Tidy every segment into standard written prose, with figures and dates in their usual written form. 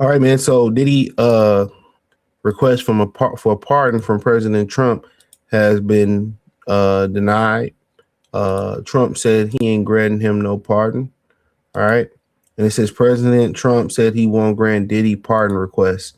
All right, man. So Diddy request for a pardon from President Trump has been denied. Trump said he ain't granting him no pardon. All right. And it says President Trump said he won't grant Diddy pardon request.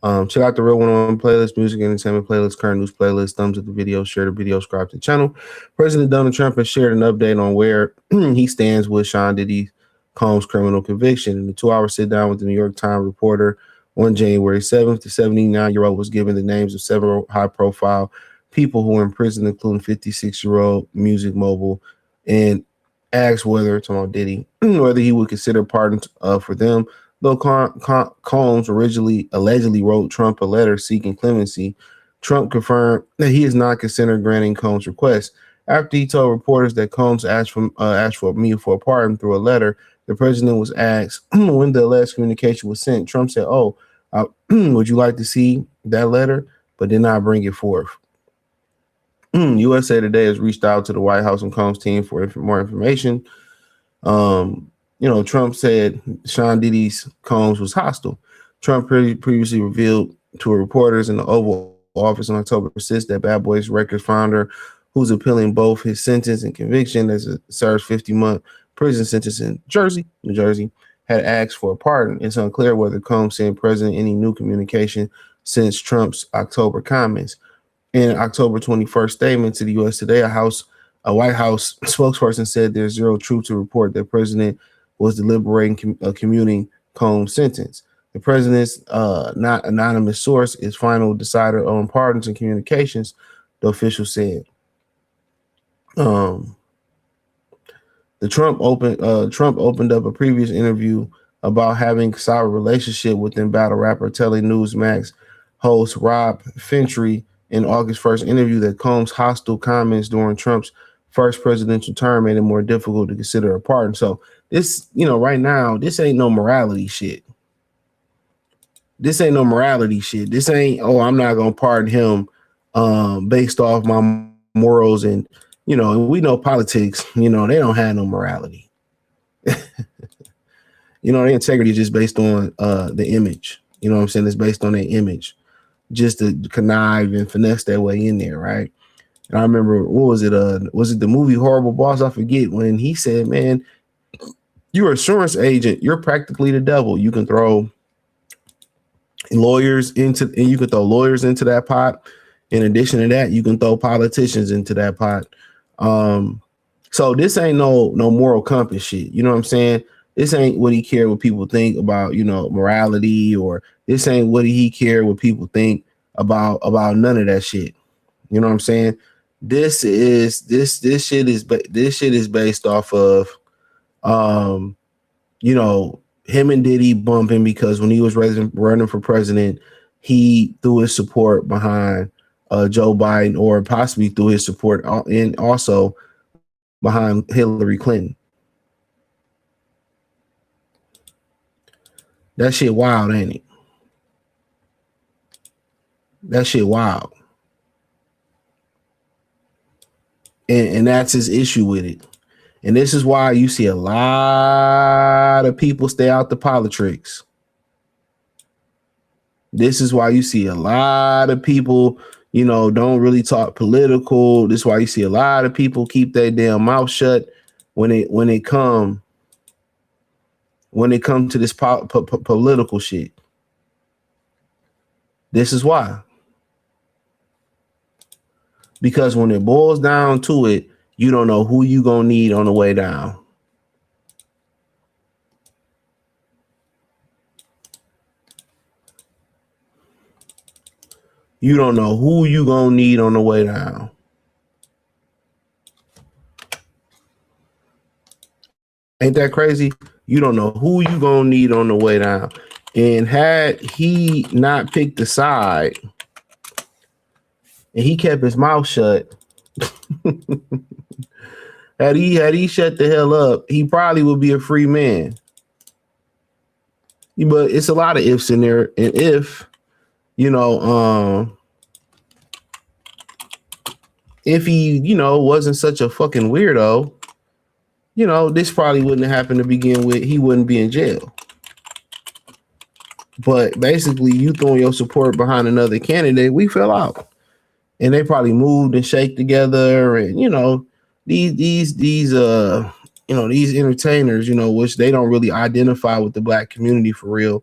Check out the Real 101 playlist, music, entertainment playlist, current news playlist. Thumbs up the video, share the video, subscribe to the channel. President Donald Trump has shared an update on where he stands with Sean Diddy Combs' criminal conviction. In the 2-hour sit down with the New York Times reporter on January 7th, the 79-year-old was given the names of several high profile people who were in prison, including 56-year-old music mogul, and asked whether, talking about Diddy, whether he would consider pardons for them. Though Combs originally allegedly wrote Trump a letter seeking clemency, Trump confirmed that he is not considering granting Combs' request. After he told reporters that Combs asked for me for a pardon through a letter, the president was asked when the alleged communication was sent. Trump said, "Oh, would you like to see that letter?" But did not bring it forth. USA Today has reached out to the White House and Combs team for more information. Trump said Sean Diddy's Combs was hostile. Trump previously revealed to reporters in the Oval Office on October 6th that Bad Boys Records founder, who's appealing both his sentence and conviction as a serves 50-month prison sentence in New Jersey, had asked for a pardon. It's unclear whether Combs sent President any new communication since Trump's October comments. In an October 21st statement to the U.S. Today, a White House spokesperson said there's zero truth to report that President was deliberating commuting Combs' sentence. The president's not anonymous source is final decider on pardons and communications, the official said. Trump opened up a previous interview about having a solid relationship with battle rapper, telling Newsmax host Rob Fentry in August 1st interview that Combs' hostile comments during Trump's first presidential term made it more difficult to consider a pardon. So this, right now, this ain't no morality shit. This ain't no morality shit. This ain't, oh, I'm not gonna pardon him based off my morals. And we know politics, they don't have no morality. Their integrity is just based on the image. You know what I'm saying? It's based on their image, just to connive and finesse their way in there, right? And I remember, what was it? Was it the movie Horrible Boss? I forget, when he said, "Man, you're an insurance agent. You're practically the devil. You can throw lawyers into that pot. In addition to that, you can throw politicians into that pot." So this ain't no moral compass shit. You know what I'm saying? This ain't what he cared what people think about, morality, or this ain't what he cared what people think about none of that shit. You know what I'm saying? This shit is based off of him and Diddy bumping because when he was running for president, he threw his support behind Joe Biden, or possibly threw his support and also behind Hillary Clinton. That shit wild, ain't it? That shit wild. And that's his issue with it. And this is why you see a lot of people stay out the politics. This is why you see a lot of people, don't really talk political. This is why you see a lot of people keep their damn mouth shut when it come to this political shit. This is why. Because when it boils down to it, you don't know who you gonna need on the way down. You don't know who you gonna need on the way down. Ain't that crazy? You don't know who you gonna need on the way down. And had he not picked a side and he kept his mouth shut, had he shut the hell up, he probably would be a free man. But it's a lot of ifs in there. And if he, wasn't such a fucking weirdo, this probably wouldn't have happened to begin with. He wouldn't be in jail. But basically, you throwing your support behind another candidate, we fell out, and they probably moved and shake together, and these entertainers, which they don't really identify with the black community for real.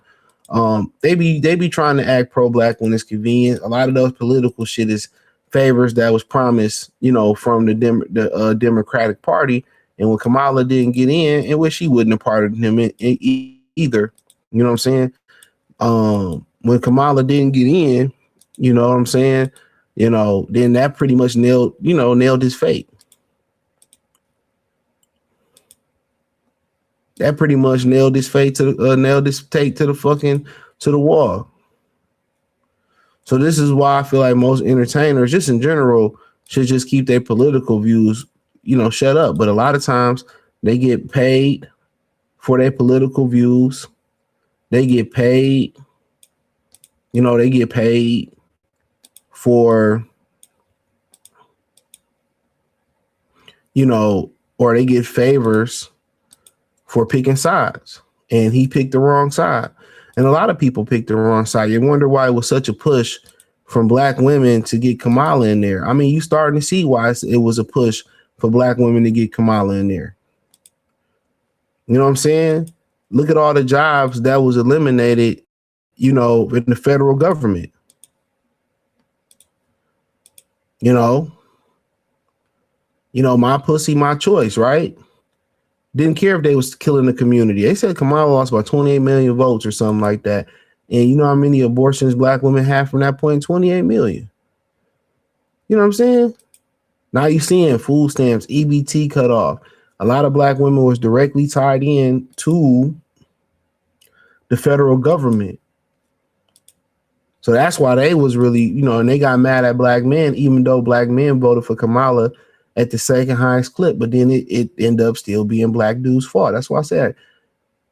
They be trying to act pro-black when it's convenient. A lot of those political shit is favors that was promised, from the Democratic Party, and when Kamala didn't get in, and which she wouldn't have pardoned him either. You know what I'm saying? When Kamala didn't get in, you know what I'm saying? Then that pretty much nailed his fate. That pretty much nailed his fate nailed his fate to the wall. So this is why I feel like most entertainers, just in general, should just keep their political views, shut up. But a lot of times they get paid for their political views. They get paid, they get paid for, or they get favors for picking sides. And he picked the wrong side. And a lot of people picked the wrong side. You wonder why it was such a push from black women to get Kamala in there. I mean, you starting to see why it was a push for black women to get Kamala in there. You know what I'm saying? Look at all the jobs that was eliminated, in the federal government. My pussy, my choice, right? Didn't care if they was killing the community. They said Kamala lost about 28 million votes or something like that. And you know how many abortions black women have from that point? 28 million. You know what I'm saying? Now you're seeing food stamps, EBT cut off. A lot of black women was directly tied in to the federal government. So that's why they was really, and they got mad at black men, even though black men voted for Kamala at the second highest clip, but then it ended up still being black dudes' fault. That's why I said,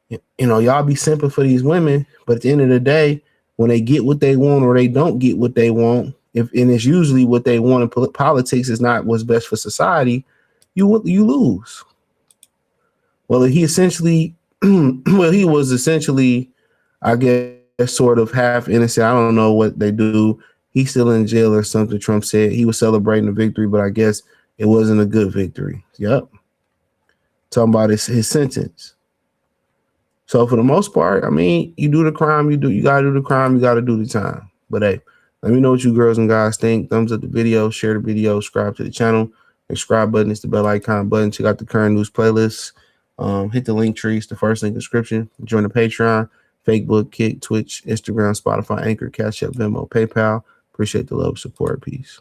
y'all be simping for these women, but at the end of the day, when they get what they want or they don't get what they want, and it's usually what they want in politics is not what's best for society, you lose. Well, he was essentially, I guess, sort of half innocent. I don't know what they do. He's still in jail or something. Trump said he was celebrating a victory, but I guess it wasn't a good victory. Yep. Talking about his sentence. So for the most part, I mean, you do the crime, you gotta do the crime, you gotta do the time. But hey, let me know what you girls and guys think. Thumbs up the video, share the video, subscribe to the channel. The subscribe button is the bell icon button. Check out the current news playlists. Hit the link tree. It's the first link in the description. Join the Patreon, Facebook, Kick, Twitch, Instagram, Spotify, Anchor, Cash App, Venmo, PayPal. Appreciate the love, support. Peace.